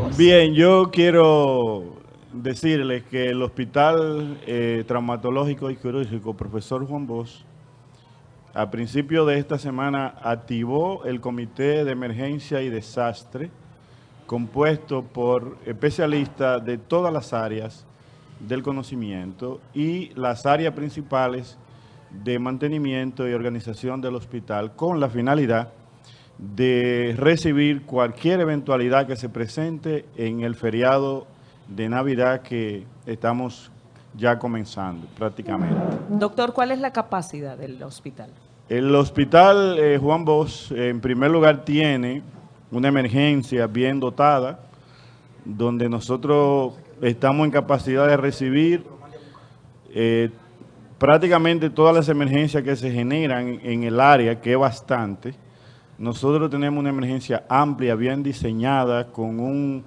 Vos. Bien, yo quiero decirles que el Hospital Traumatológico y Quirúrgico Profesor Juan Bosch, a principio de esta semana, activó el Comité de Emergencia y Desastre, compuesto por especialistas de todas las áreas del conocimiento y las áreas principales de mantenimiento y organización del hospital, con la finalidad de recibir cualquier eventualidad que se presente en el feriado de Navidad que estamos ya comenzando prácticamente. Doctor, ¿cuál es la capacidad del hospital? El hospital Juan Bosch, en primer lugar, tiene una emergencia bien dotada, donde nosotros estamos en capacidad de recibir prácticamente todas las emergencias que se generan en el área, que es bastante. Nosotros tenemos una emergencia amplia, bien diseñada, con un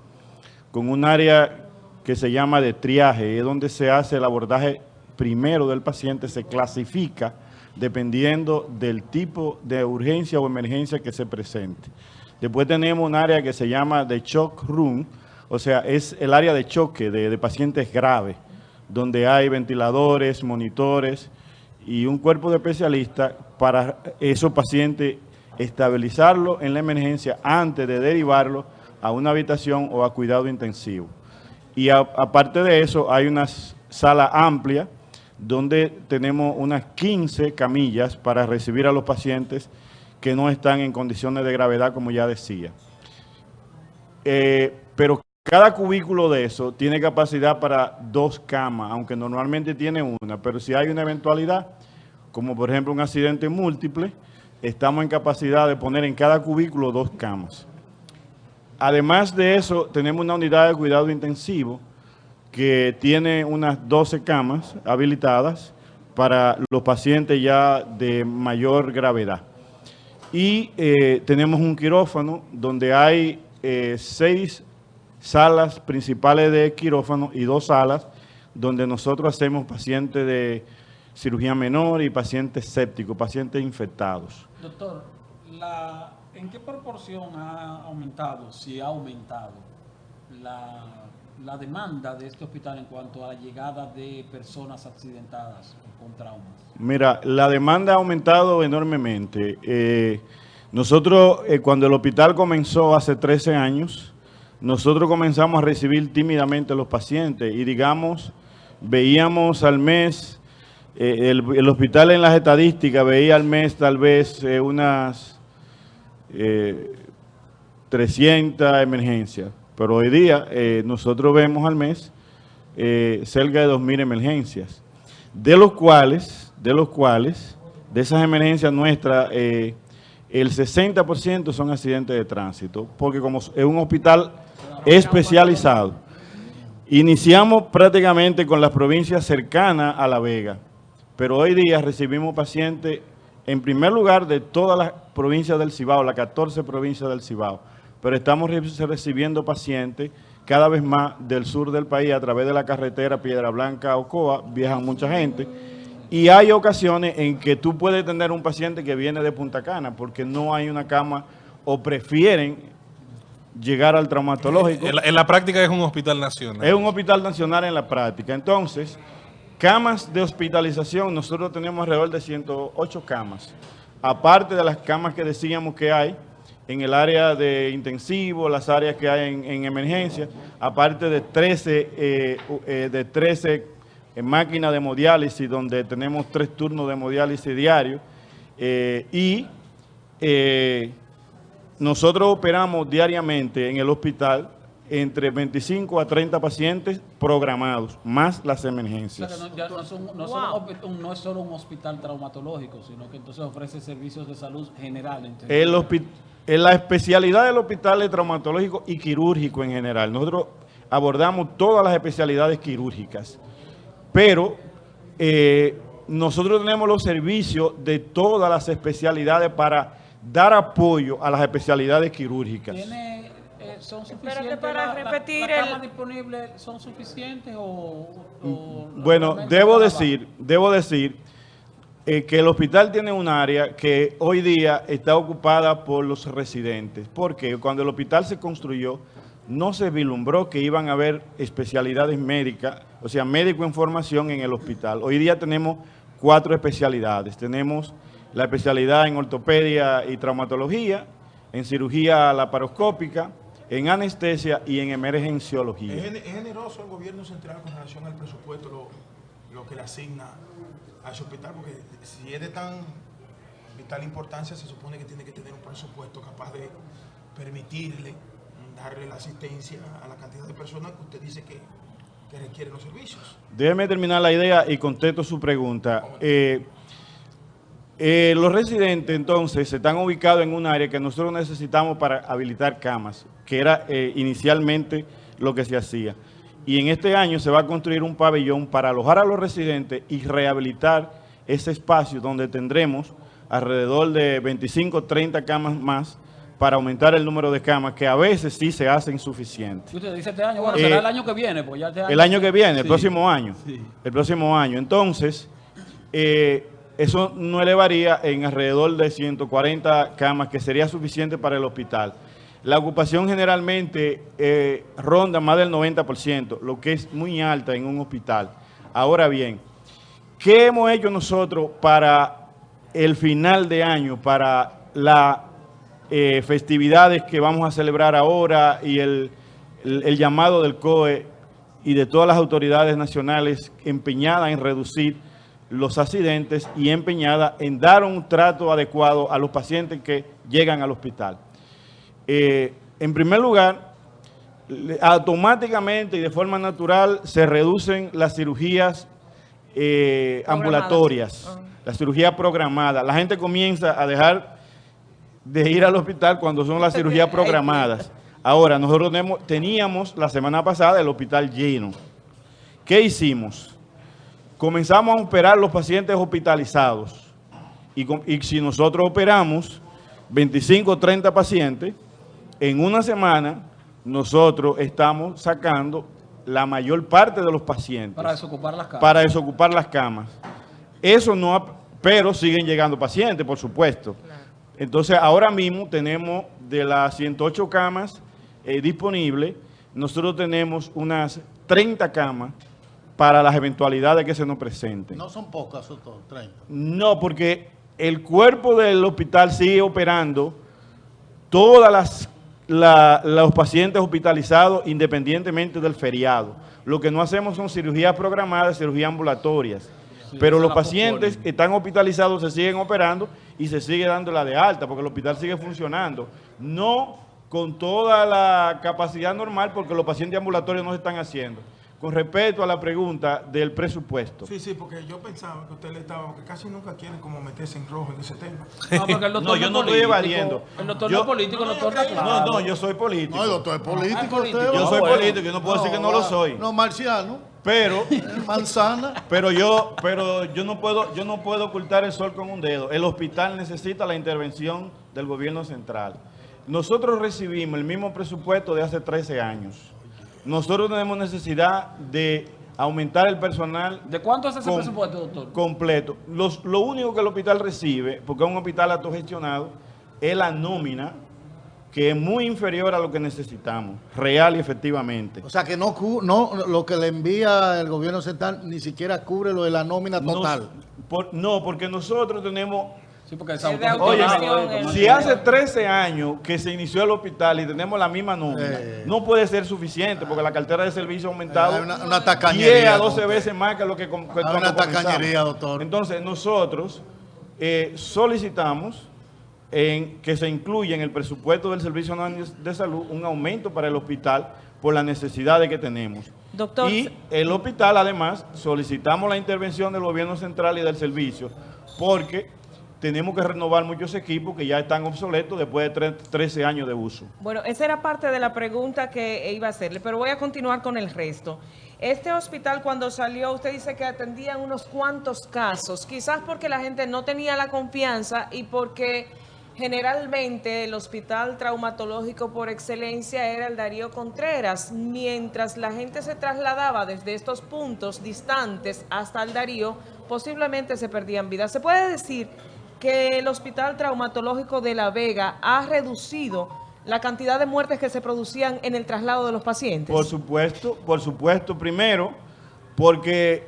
área que se llama de triaje, es donde se hace el abordaje primero del paciente, se clasifica dependiendo del tipo de urgencia o emergencia que se presente. Después tenemos un área que se llama de shock room, o sea, es el área de choque de pacientes graves, donde hay ventiladores, monitores y un cuerpo de especialistas para esos pacientes estabilizarlo en la emergencia antes de derivarlo a una habitación o a cuidado intensivo. Y aparte de eso, hay una sala amplia donde tenemos unas 15 camillas para recibir a los pacientes que no están en condiciones de gravedad, como ya decía. Pero cada cubículo de eso tiene capacidad para 2 camas, aunque normalmente tiene una, pero si hay una eventualidad, como por ejemplo un accidente múltiple, estamos en capacidad de poner en cada cubículo 2 camas. Además de eso, tenemos una unidad de cuidado intensivo que tiene unas 12 camas habilitadas para los pacientes ya de mayor gravedad. Y tenemos un quirófano donde hay 6 salas principales de quirófano y 2 salas donde nosotros hacemos pacientes de cirugía menor y pacientes sépticos, pacientes infectados. Doctor, ¿en qué proporción ha aumentado, si ha aumentado, la demanda de este hospital en cuanto a la llegada de personas accidentadas con traumas? Mira, la demanda ha aumentado enormemente. Nosotros, cuando el hospital comenzó hace 13 años, nosotros comenzamos a recibir tímidamente los pacientes y, digamos, veíamos al mes, el hospital en las estadísticas veía al mes tal vez unas 300 emergencias, pero hoy día nosotros vemos al mes cerca de 2.000 emergencias, de esas emergencias nuestras, el 60% son accidentes de tránsito, porque como es un hospital especializado, iniciamos prácticamente con las provincias cercanas a La Vega, pero hoy día recibimos pacientes, en primer lugar, de todas las provincias del Cibao, las 14 provincias del Cibao, pero estamos recibiendo pacientes cada vez más del sur del país, a través de la carretera Piedra Blanca-Ocoa, viajan mucha gente, y hay ocasiones en que tú puedes tener un paciente que viene de Punta Cana, porque no hay una cama, o prefieren llegar al traumatológico. En la práctica es un hospital nacional. Es un hospital nacional en la práctica. Entonces, camas de hospitalización, nosotros tenemos alrededor de 108 camas. Aparte de las camas que decíamos que hay en el área de intensivo, las áreas que hay en emergencia, aparte de 13 máquinas de hemodiálisis, donde tenemos 3 turnos de hemodiálisis diarios, nosotros operamos diariamente en el hospital entre 25 a 30 pacientes programados, más las emergencias. O sea, que no es solo un hospital traumatológico, sino que entonces ofrece servicios de salud general. La especialidad del hospital es traumatológico y quirúrgico en general. Nosotros abordamos todas las especialidades quirúrgicas, pero nosotros tenemos los servicios de todas las especialidades para dar apoyo a las especialidades quirúrgicas. ¿Son suficientes? Para repetir ¿Las camas disponibles son suficientes o bueno, debo decir que el hospital tiene un área que hoy día está ocupada por los residentes, porque cuando el hospital se construyó, no se vislumbró que iban a haber especialidades médicas, o sea, médico en formación en el hospital. Hoy día tenemos 4 especialidades. Tenemos la especialidad en ortopedia y traumatología, en cirugía laparoscópica, en anestesia y en emergenciología. ¿Es generoso el gobierno central con relación al presupuesto, lo que le asigna a ese hospital? Porque si es de tan vital importancia, se supone que tiene que tener un presupuesto capaz de permitirle darle la asistencia a la cantidad de personas que usted dice que requieren los servicios. Déjeme terminar la idea y contesto su pregunta. Los residentes entonces están ubicados en un área que nosotros necesitamos para habilitar camas, que era inicialmente lo que se hacía. Y en este año se va a construir un pabellón para alojar a los residentes y rehabilitar ese espacio donde tendremos alrededor de 25 o 30 camas más para aumentar el número de camas, que a veces sí se hacen suficientes. Usted dice este año, bueno, será el año que viene, pues ya este año. El año que viene, el Sí. próximo año. Sí. El próximo año. Entonces, eso no elevaría en alrededor de 140 camas, que sería suficiente para el hospital. La ocupación generalmente ronda más del 90%, lo que es muy alta en un hospital. Ahora bien, ¿qué hemos hecho nosotros para el final de año, para las festividades que vamos a celebrar ahora y el llamado del COE y de todas las autoridades nacionales empeñadas en reducir los accidentes y empeñadas en dar un trato adecuado a los pacientes que llegan al hospital? En primer lugar, automáticamente y de forma natural se reducen las cirugías ambulatorias, la cirugía programada. La gente comienza a dejar de ir al hospital cuando son las cirugías programadas. Ahora, nosotros teníamos la semana pasada el hospital lleno. ¿Qué hicimos? Comenzamos a operar los pacientes hospitalizados. Y si nosotros operamos 25 o 30 pacientes, en una semana nosotros estamos sacando la mayor parte de los pacientes. Para desocupar las camas. Para desocupar las camas. Eso no, pero siguen llegando pacientes, por supuesto. Claro. Entonces, ahora mismo tenemos de las 108 camas disponibles, nosotros tenemos unas 30 camas para las eventualidades que se nos presenten. No son pocas, son 30. No, porque el cuerpo del hospital sigue operando todas los pacientes hospitalizados independientemente del feriado. Lo que no hacemos son cirugías programadas, cirugías ambulatorias. Sí, pero los pacientes que están hospitalizados se siguen operando y se sigue dando la de alta porque el hospital sigue funcionando. No con toda la capacidad normal porque los pacientes ambulatorios no se están haciendo. Con respecto a la pregunta del presupuesto. Sí, porque yo pensaba que usted le estaba, que casi nunca quieren como meterse en rojo en ese tema. No, porque el doctor no, yo no estoy evadiendo. El doctor no es político, el doctor está claro. No, yo soy político. No, el doctor es político. Yo soy político, yo no puedo decir que no lo soy. No, marciano. Pero, manzana. Pero yo no puedo ocultar el sol con un dedo. El hospital necesita la intervención del gobierno central. Nosotros recibimos el mismo presupuesto de hace 13 años. Nosotros tenemos necesidad de aumentar el personal. ¿De cuánto es ese presupuesto, doctor? Completo. Lo único que el hospital recibe, porque es un hospital autogestionado, es la nómina, que es muy inferior a lo que necesitamos, real y efectivamente. O sea que no lo que le envía el gobierno central ni siquiera cubre lo de la nómina total. No, porque nosotros tenemos... Sí, porque oye, si hace 13 años que se inició el hospital y tenemos la misma nómina, no puede ser suficiente porque la cartera de servicio ha aumentado una tacañería, 10 a 12 veces más que lo que una tacañería, doctor. Entonces, nosotros solicitamos que se incluya en el presupuesto del Servicio Nacional de Salud un aumento para el hospital por las necesidades que tenemos. Doctor, y el hospital, además, solicitamos la intervención del gobierno central y del servicio porque tenemos que renovar muchos equipos que ya están obsoletos después de 13 años de uso. Bueno, esa era parte de la pregunta que iba a hacerle, pero voy a continuar con el resto. Este hospital cuando salió, usted dice que atendían unos cuantos casos, quizás porque la gente no tenía la confianza y porque generalmente el hospital traumatológico por excelencia era el Darío Contreras, mientras la gente se trasladaba desde estos puntos distantes hasta el Darío, posiblemente se perdían vidas. ¿Se puede decir que el Hospital Traumatológico de La Vega ha reducido la cantidad de muertes que se producían en el traslado de los pacientes? Por supuesto, primero, porque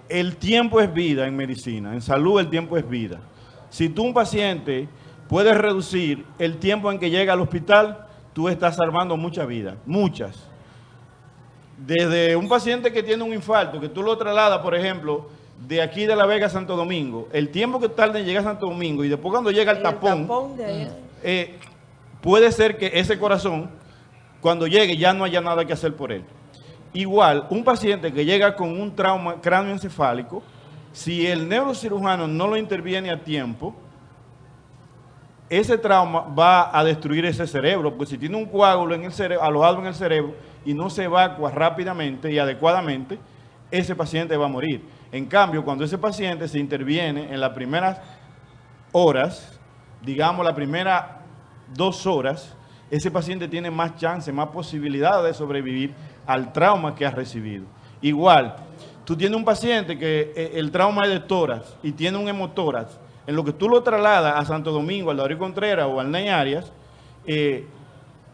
el tiempo es vida en medicina, en salud el tiempo es vida. Si tú un paciente puedes reducir el tiempo en que llega al hospital, tú estás salvando muchas vidas, muchas. Desde un paciente que tiene un infarto, que tú lo trasladas, por ejemplo, de aquí de La Vega a Santo Domingo, el tiempo que tarda en llegar a Santo Domingo y después cuando llega al tapón, de allá. puede ser que ese corazón, cuando llegue, ya no haya nada que hacer por él. Igual, un paciente que llega con un trauma cráneoencefálico, si el neurocirujano no lo interviene a tiempo, ese trauma va a destruir ese cerebro, porque si tiene un coágulo en el cerebro, alojado en el cerebro, y no se evacua rápidamente y adecuadamente, ese paciente va a morir. En cambio, cuando ese paciente se interviene en las primeras horas, digamos las primeras 2 horas, ese paciente tiene más chance, más posibilidad de sobrevivir al trauma que ha recibido. Igual, tú tienes un paciente que el trauma es de tórax y tiene un hemotórax, en lo que tú lo trasladas a Santo Domingo, al Darío Contreras o al Ney Arias,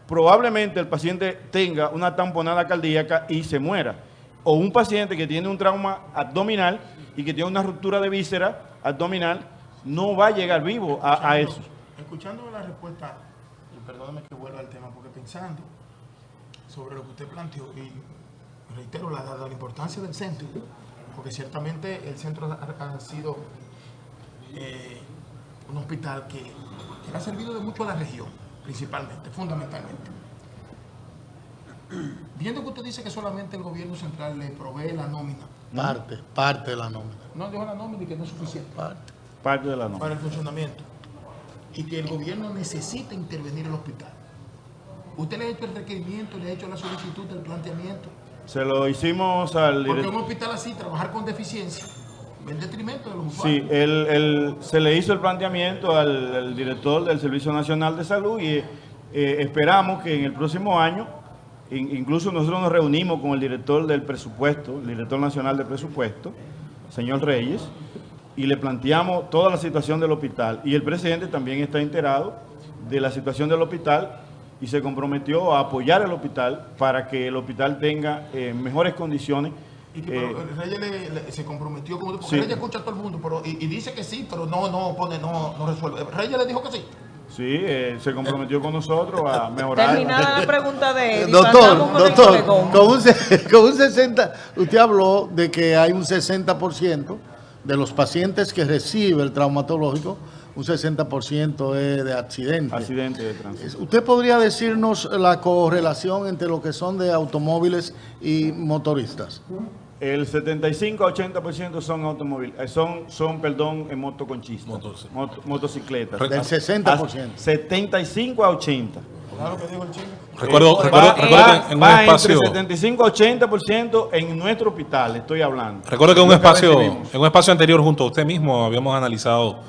probablemente el paciente tenga una tamponada cardíaca y se muera. O un paciente que tiene un trauma abdominal y que tiene una ruptura de víscera abdominal, no va a llegar vivo a eso. Escuchando la respuesta, y perdóname que vuelva al tema, porque pensando sobre lo que usted planteó, y reitero la importancia del centro, porque ciertamente el centro ha sido un hospital que ha servido de mucho a la región, principalmente, fundamentalmente. Viendo que usted dice que solamente el gobierno central le provee la nómina. Parte de la nómina. No dijo la nómina y que no es suficiente. Parte de la nómina. Para el funcionamiento. Y que el gobierno necesita intervenir en el hospital. ¿Usted le ha hecho el requerimiento, le ha hecho la solicitud del planteamiento? Se lo hicimos al Porque director. un hospital así, trabajar con deficiencia, en detrimento de los usuarios. Sí, se le hizo el planteamiento al director del Servicio Nacional de Salud y esperamos que en el próximo año, incluso nosotros nos reunimos con el director del presupuesto, el director nacional de presupuesto, señor Reyes, y le planteamos toda la situación del hospital. Y el presidente también está enterado de la situación del hospital y se comprometió a apoyar el hospital para que el hospital tenga mejores condiciones. Y que Reyes se comprometió, porque sí. Reyes escucha a todo el mundo y dice que sí, pero no resuelve. Reyes le dijo que sí. Sí, se comprometió con nosotros a mejorar. Terminada la pregunta de Eddie, Doctor, pasamos con el colegón. con un 60, usted habló de que hay un 60% de los pacientes que recibe el traumatológico, un 60% es de accidentes. Accidente de tránsito. ¿Usted podría decirnos la correlación entre lo que son de automóviles y motoristas? El 75 a 80% son automóviles, son motoconchistas, motocicletas. Del 60%. 75 a 80. Claro que dijo el chico. Recuerdo que en un Va espacio, entre 75 a 80% en nuestro hospital, estoy hablando. recuerdo que en Recibimos. un espacio anterior junto a usted mismo habíamos analizado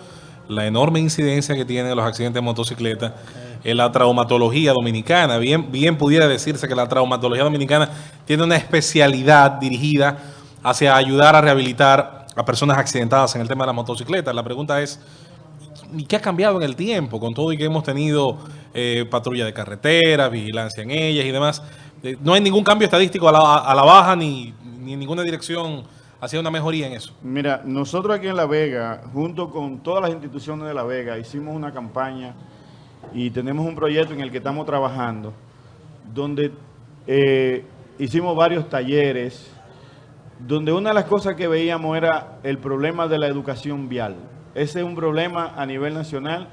la enorme incidencia que tienen los accidentes de motocicleta en la traumatología dominicana. Bien pudiera decirse que la traumatología dominicana tiene una especialidad dirigida hacia ayudar a rehabilitar a personas accidentadas en el tema de la motocicleta. La pregunta es, ¿y qué ha cambiado en el tiempo? Con todo y que hemos tenido patrulla de carretera, vigilancia en ellas y demás. No hay ningún cambio estadístico a la baja ni en ninguna dirección hacia una mejoría en eso. Mira, nosotros aquí en La Vega, junto con todas las instituciones de La Vega, hicimos una campaña y tenemos un proyecto en el que estamos trabajando, donde hicimos varios talleres, donde una de las cosas que veíamos era el problema de la educación vial. Ese es un problema a nivel nacional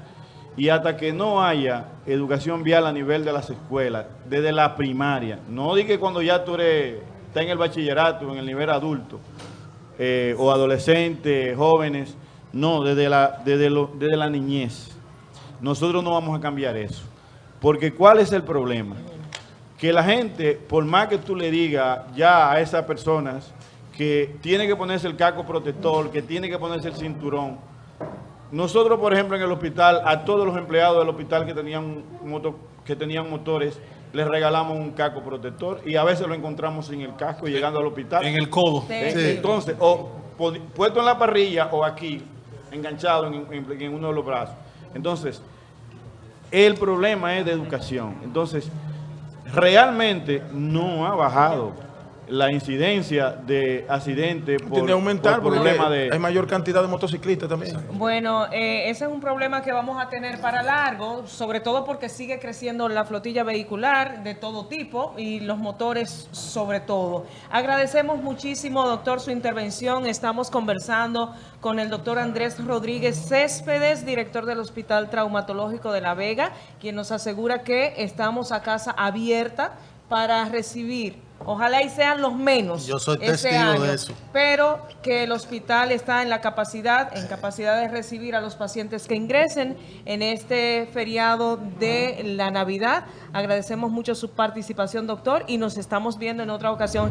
y hasta que no haya educación vial a nivel de las escuelas, desde la primaria, no diga que cuando ya tú estás en el bachillerato, en el nivel adulto, o adolescentes, jóvenes, no, desde la niñez. Nosotros no vamos a cambiar eso. Porque ¿cuál es el problema? Que la gente, por más que tú le digas ya a esas personas que tiene que ponerse el casco protector, que tiene que ponerse el cinturón, nosotros, por ejemplo, en el hospital, a todos los empleados del hospital que tenían motores, les regalamos un casco protector y a veces lo encontramos sin el casco llegando al hospital. En el codo. Sí. Entonces, o puesto en la parrilla o aquí, enganchado en uno de los brazos. Entonces, El problema es de educación. Entonces, realmente no ha bajado la incidencia de accidentes Tiende a aumentar por porque problema de... hay mayor cantidad de motociclistas también. Bueno, ese es un problema que vamos a tener para largo, sobre todo porque sigue creciendo la flotilla vehicular de todo tipo y los motores sobre todo. Agradecemos muchísimo, doctor, su intervención. Estamos conversando con el doctor Andrés Rodríguez Céspedes, director del Hospital Traumatológico de La Vega, quien nos asegura que estamos a casa abierta para recibir, ojalá y sean los menos. Yo soy ese testigo año, de eso. pero que el hospital está en capacidad de recibir a los pacientes que ingresen en este feriado de la Navidad. Agradecemos mucho su participación, doctor, y nos estamos viendo en otra ocasión.